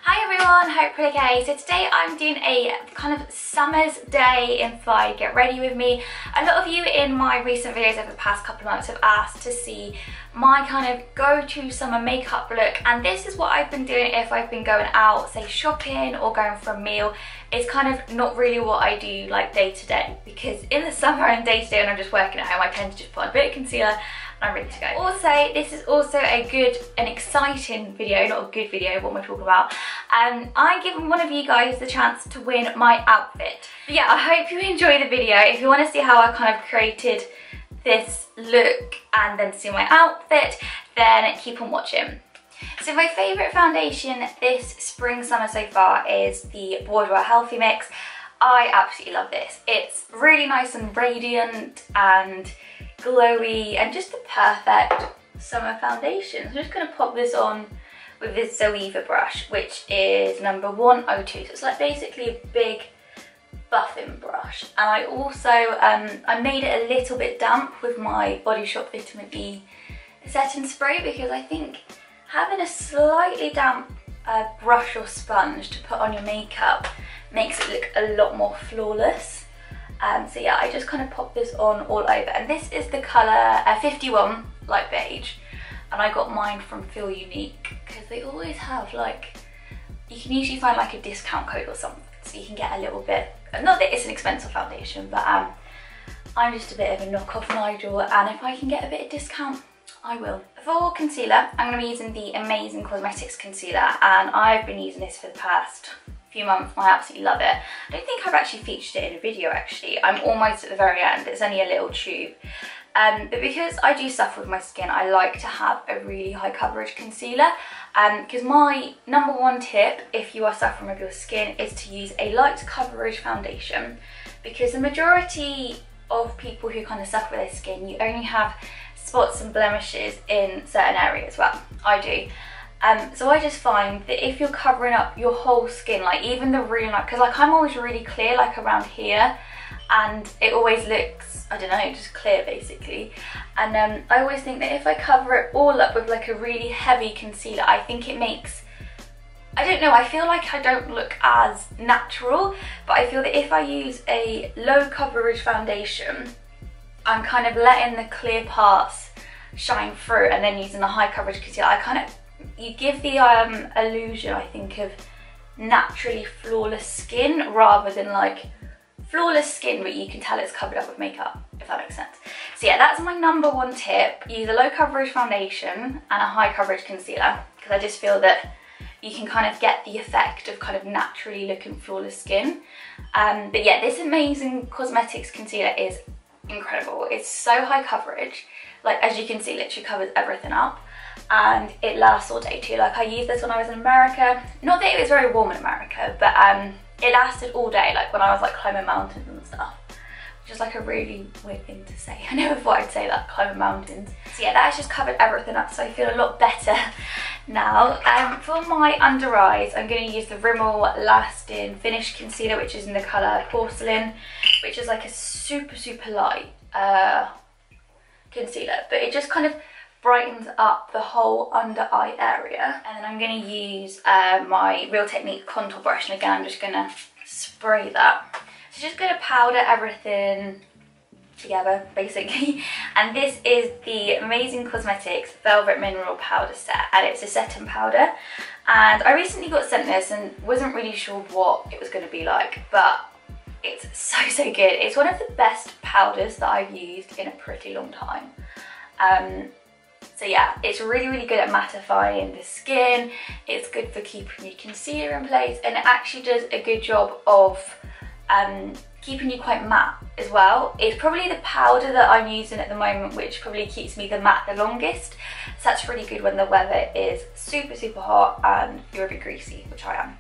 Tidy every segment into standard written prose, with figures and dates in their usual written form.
Hi everyone, hope you're okay. So today I'm doing a kind of summer's day inspired get ready with me. A lot of you in my recent videos over the past couple of months have asked to see my kind of go-to summer makeup look, and this is what I've been doing if I've been going out, say shopping or going for a meal. It's kind of not really what I do like day to day, because in the summer and day to day when I'm just working at home, I tend to just put on a bit of concealer and I'm ready to go. Also, this is also an exciting video, not a good video, what am I talking about? I'm giving one of you guys the chance to win my outfit. But yeah, I hope you enjoy the video. If you want to see how I kind of created this look and then see my outfit, then keep on watching. So my favourite foundation this spring summer so far is the Bardot Healthy Mix. I absolutely love this. It's really nice and radiant and glowy and just the perfect summer foundation. So I'm just going to pop this on with this Zoeva brush, which is number 102. So it's like basically a big buffing brush. And I also I made it a little bit damp with my Body Shop Vitamin E setting spray, because I think having a slightly damp brush or sponge to put on your makeup makes it look a lot more flawless. So yeah, I just kind of pop this on all over, and this is the colour 51 light beige, and I got mine from Feel Unique because they always have like, you can usually find like a discount code or something, so you can get a little bit, not that it's an expensive foundation, but I'm just a bit of a knockoff Nigel, and if I can get a bit of discount, I will. For concealer, I'm going to be using the Amazing Cosmetics concealer, and I've been using this for the past few months and I absolutely love it. I don't think I've actually featured it in a video actually. I'm almost at the very end, it's only a little tube. But because I do suffer with my skin, I like to have a really high coverage concealer. Because my number one tip if you are suffering with your skin is to use a light coverage foundation, because the majority of people who kind of suffer with their skin, you only have spots and blemishes in certain areas. Well, I do. So I just find that if you're covering up your whole skin, like even the really light, because like I'm always really clear like around here, and it always looks, I don't know, just clear basically. And I always think that if I cover it all up with like a really heavy concealer, I think it makes, I don't know, I feel like I don't look as natural, but I feel that if I use a low coverage foundation, I'm kind of letting the clear parts shine through, and then using the high coverage concealer, I kind of, you give the illusion, I think, of naturally flawless skin rather than like flawless skin but you can tell it's covered up with makeup, if that makes sense. So yeah, that's my number one tip. Use a low coverage foundation and a high coverage concealer, because I just feel that you can kind of get the effect of kind of naturally looking flawless skin. But yeah, this Amazing Cosmetics concealer is incredible. It's so high coverage, like as you can see, literally covers everything up. And it lasts all day too. Like I used this when I was in America. Not that it was very warm in America, but it lasted all day, like when I was like climbing mountains and stuff, which is like a really weird thing to say. I never thought I'd say that, climbing mountains. So yeah, that has just covered everything up, so I feel a lot better now. For my under eyes, I'm going to use the Rimmel Lasting Finish Concealer, which is in the colour Porcelain, which is like a super light concealer, but it just kind of brightens up the whole under eye area. And then I'm going to use my Real Technique contour brush, and again I'm just going to spray that. So just going to powder everything together basically. And this is the Amazing Cosmetics Velvet Mineral Powder Set, and it's a setting powder. And I recently got sent this and wasn't really sure what it was going to be like, but it's so good. It's one of the best powders that I've used in a pretty long time. So yeah, it's really good at mattifying the skin, it's good for keeping your concealer in place, and it actually does a good job of keeping you quite matte as well. It's probably the powder that I'm using at the moment which probably keeps me the matte the longest, so that's really good when the weather is super hot and you're a bit greasy, which I am.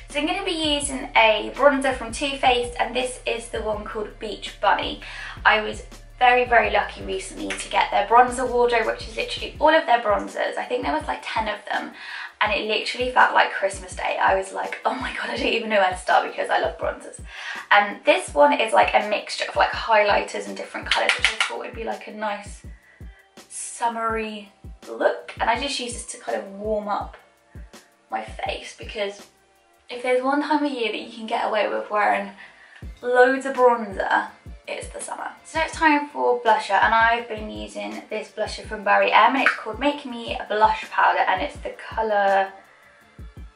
So I'm going to be using a bronzer from Too Faced, and this is the one called Beach Bunny. I was very lucky recently to get their bronzer wardrobe, which is literally all of their bronzers. I think there was like 10 of them, and it literally felt like Christmas Day. I was like, oh my god, I don't even know where to start because I love bronzers. And this one is like a mixture of like highlighters and different colours, which I thought would be like a nice summery look. And I just use this to kind of warm up my face, because if there's one time of year that you can get away with wearing loads of bronzer, it's the summer. So now it's time for blusher, and I've been using this blusher from GRWM, and it's called Make Me a Blush Powder, and it's the colour,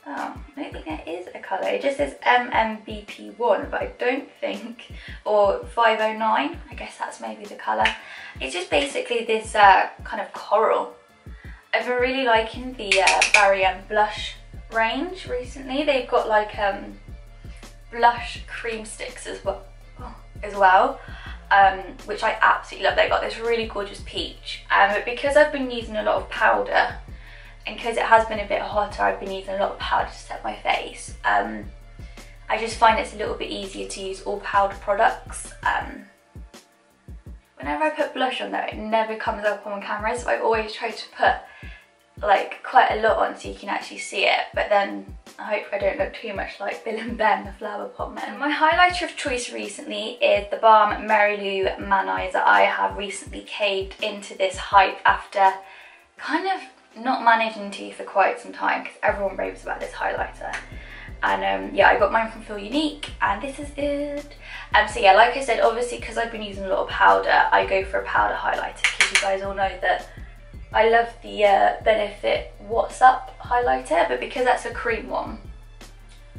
oh, I don't think there is a colour, it just says MMBP1, but I don't think, or 509, I guess that's maybe the colour. It's just basically this kind of coral. I've been really liking the GRWM blush range recently. They've got like blush cream sticks as well, which I absolutely love. They've got this really gorgeous peach, but because I've been using a lot of powder, and because it has been a bit hotter, I've been using a lot of powder to set my face. I just find it's a little bit easier to use all powder products. Whenever I put blush on there, it never comes up on camera, so I've always tried to put like quite a lot on so you can actually see it, but then I hope I don't look too much like Bill and Ben, the Flower Pot Men. My highlighter of choice recently is the Balm Mary Lou Manizer. I have recently caved into this hype after kind of not managing to for quite some time, because everyone raves about this highlighter. And yeah, I got mine from Feel Unique, and this is it. So yeah, like I said, obviously because I've been using a lot of powder, I go for a powder highlighter, because you guys all know that I love the Benefit What's Up highlighter, but because that's a cream one,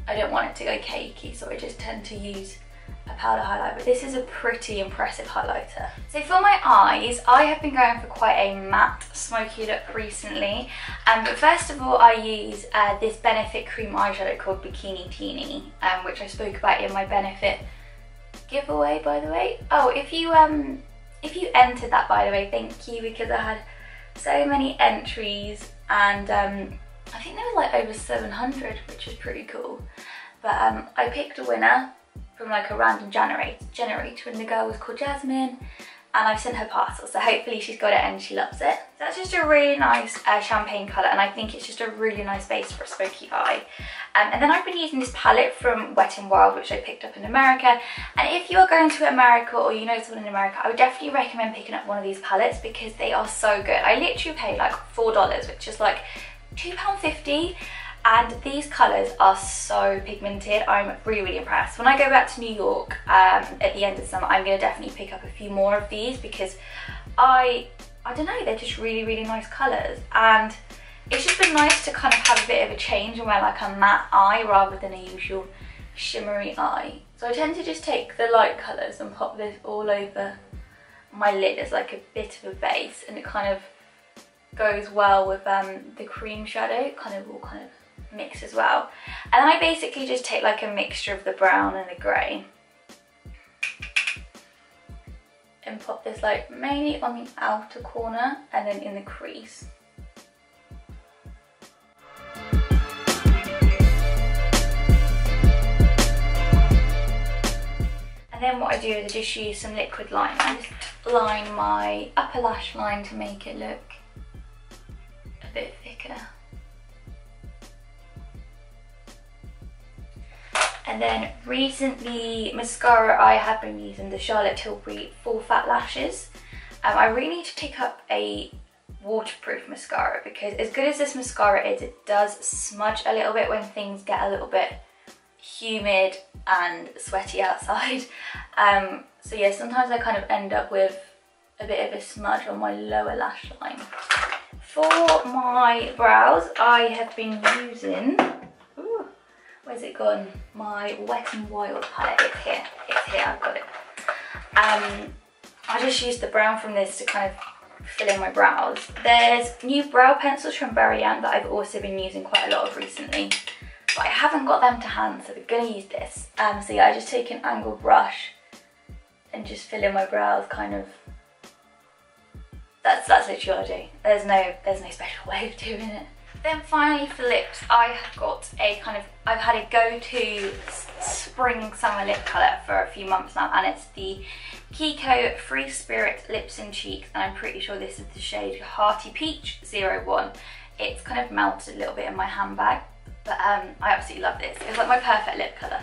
I don't want it to go cakey, so I just tend to use a powder highlighter. But this is a pretty impressive highlighter. So for my eyes, I have been going for quite a matte, smoky look recently. But first of all, I use this Benefit cream eyeshadow called Bikini Teeny, which I spoke about in my Benefit giveaway, by the way. Oh, if you entered that, by the way, thank you, because I had so many entries, and I think there was like over 700, which is pretty cool. But I picked a winner from like a random generator, and the girl was called Jasmine, and I've sent her parcel, so hopefully she's got it and she loves it. So that's just a really nice champagne colour, and I think it's just a really nice base for a smoky eye. And then I've been using this palette from Wet n Wild, which I picked up in America. And if you are going to America, or you know someone in America, I would definitely recommend picking up one of these palettes, because they are so good. I literally paid like $4, which is like £2.50. And these colours are so pigmented. I'm really, really impressed. When I go back to New York at the end of summer, I'm going to definitely pick up a few more of these, because I don't know, they're just really, really nice colours. And it's just been nice to kind of have a bit of a change and wear like a matte eye rather than a usual shimmery eye. So I tend to just take the light colours and pop this all over my lid as like a bit of a base, and it kind of goes well with the cream shadow. It kind of all mix as well. And then I basically just take like a mixture of the brown and the grey and pop this like mainly on the outer corner and then in the crease. And then what I do is I just use some liquid liner and just line my upper lash line to make it look a bit thicker. And then recently, mascara, I have been using the Charlotte Tilbury Full Fat Lashes. I really need to pick up a waterproof mascara, because as good as this mascara is, it does smudge a little bit when things get a little bit humid and sweaty outside. So yeah, sometimes I kind of end up with a bit of a smudge on my lower lash line. For my brows, I have been using, where's it gone? My Wet n Wild palette. It's here, I've got it. I just used the brown from this to kind of fill in my brows. There's new brow pencils from GRWM that I've also been using quite a lot of recently, but I haven't got them to hand, so we're gonna use this. So yeah, I just take an angled brush and just fill in my brows, kind of. That's literally what I do. There's no special way of doing it. Then finally for lips, I have got a I've had a go-to spring summer lip colour for a few months now, and it's the Kiko Free Spirit Lips and Cheeks, and I'm pretty sure this is the shade Hearty Peach 01. It's kind of melted a little bit in my handbag, but I absolutely love this. It's like my perfect lip colour.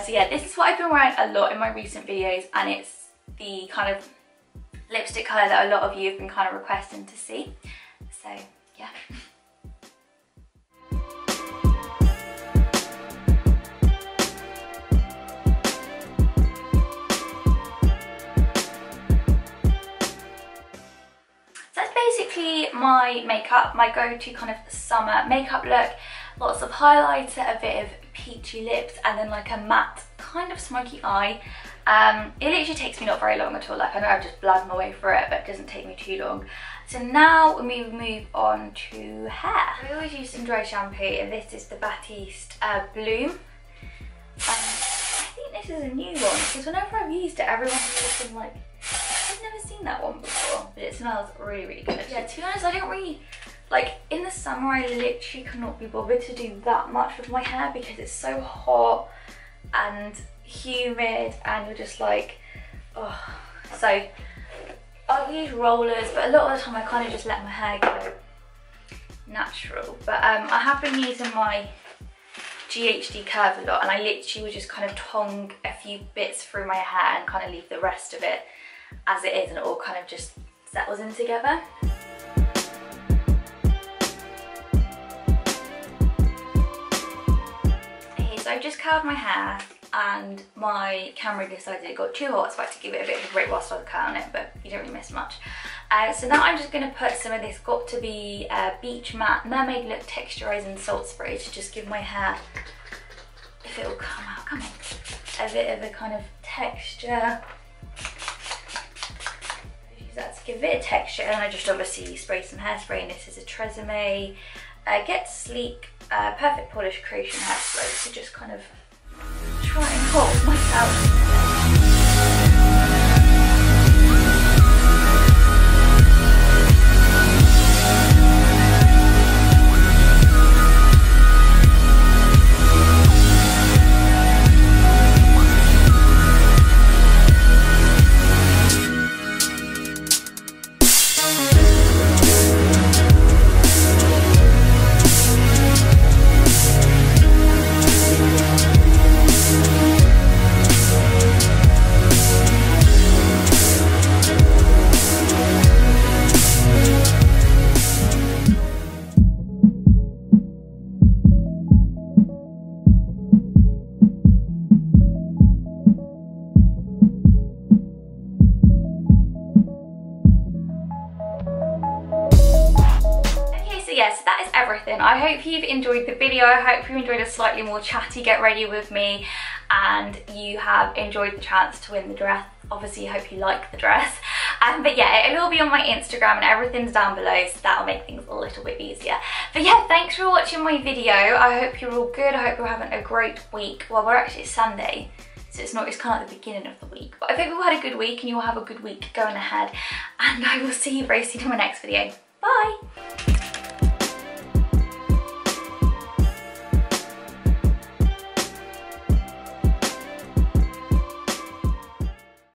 So yeah, this is what I've been wearing a lot in my recent videos, and it's the kind of lipstick colour that a lot of you have been kind of requesting to see. So yeah. basically my makeup, my go-to kind of summer makeup look. Lots of highlighter, a bit of peachy lips, and then like a matte kind of smoky eye. It literally takes me not very long at all. Like, I know I've just blurred my way through it, but it doesn't take me too long. So now we move on to hair. I always use some dry shampoo, and this is the Batiste Bloom. I think this is a new one, because whenever I've used it, everyone's always been like, I've never seen that one before, but it smells really, really good. Yeah, to be honest, I don't really, like, in the summer I literally cannot be bothered to do that much with my hair because it's so hot and humid, and you're just like, oh. So I'll use rollers, but a lot of the time I kind of just let my hair go natural. But I have been using my GHD curve a lot, and I literally will just kind of tongue a few bits through my hair and kind of leave the rest of it as it is, and it all kind of just settles in together. Okay, so I've just curled my hair, and my camera decided it got too hot, so I had to give it a bit of a break whilst I was curling it, but you don't really miss much. So now I'm just going to put some of this Got To Be Beach Matte Mermaid Look Texturizing Salt Spray to just give my hair, if it will come out, come on, a bit of a kind of texture. Use that to give it a texture, and I just obviously spray some hairspray, and this is a Tresemme Get Sleek Perfect Polish Creation hairspray to just kind of try and hold myself. Yes, that is everything. I hope you've enjoyed the video. I hope you enjoyed a slightly more chatty get ready with me, and you have enjoyed the chance to win the dress. Obviously, I hope you like the dress. But yeah, it'll all be on my Instagram and everything's down below, so that'll make things a little bit easier. But yeah, thanks for watching my video. I hope you're all good. I hope you're having a great week. Well, we're actually, it's Sunday, so it's kind of like the beginning of the week. But I hope you all had a good week, and you will have a good week going ahead. And I will see you very soon in my next video. Bye!